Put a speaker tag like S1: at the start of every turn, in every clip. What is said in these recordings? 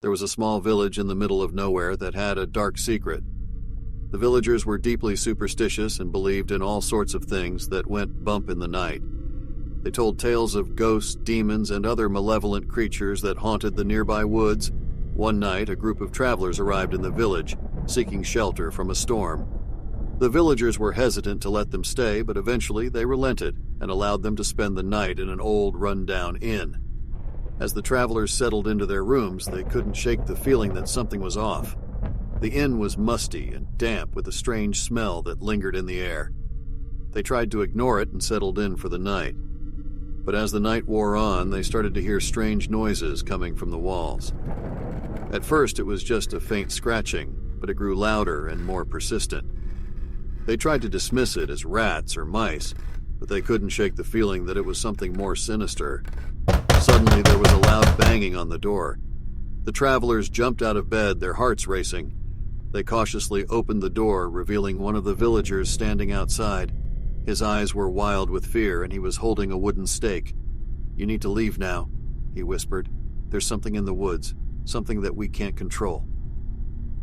S1: There was a small village in the middle of nowhere that had a dark secret. The villagers were deeply superstitious and believed in all sorts of things that went bump in the night. They told tales of ghosts, demons, and other malevolent creatures that haunted the nearby woods. One night, a group of travelers arrived in the village, seeking shelter from a storm. The villagers were hesitant to let them stay, but eventually they relented and allowed them to spend the night in an old, run-down inn. As the travelers settled into their rooms, they couldn't shake the feeling that something was off. The inn was musty and damp with a strange smell that lingered in the air. They tried to ignore it and settled in for the night. But as the night wore on, they started to hear strange noises coming from the walls. At first, it was just a faint scratching, but it grew louder and more persistent. They tried to dismiss it as rats or mice, but they couldn't shake the feeling that it was something more sinister. Suddenly, there was a loud banging on the door. The travelers jumped out of bed, their hearts racing. They cautiously opened the door, revealing one of the villagers standing outside. His eyes were wild with fear, and he was holding a wooden stake. "You need to leave now," he whispered. "There's something in the woods, something that we can't control."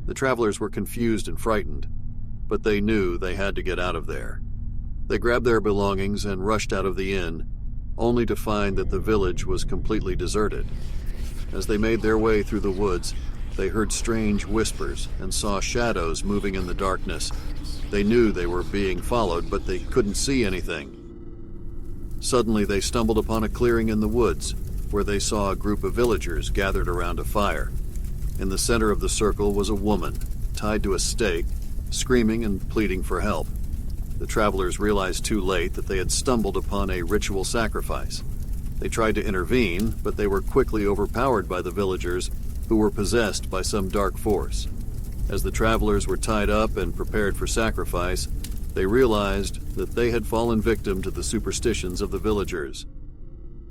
S1: The travelers were confused and frightened, but they knew they had to get out of there. They grabbed their belongings and rushed out of the inn, only to find that the village was completely deserted. As they made their way through the woods, they heard strange whispers and saw shadows moving in the darkness. They knew they were being followed, but they couldn't see anything. Suddenly, they stumbled upon a clearing in the woods, where they saw a group of villagers gathered around a fire. In the center of the circle was a woman, tied to a stake, screaming and pleading for help. The travelers realized too late that they had stumbled upon a ritual sacrifice. They tried to intervene, but they were quickly overpowered by the villagers, who were possessed by some dark force. As the travelers were tied up and prepared for sacrifice, they realized that they had fallen victim to the superstitions of the villagers.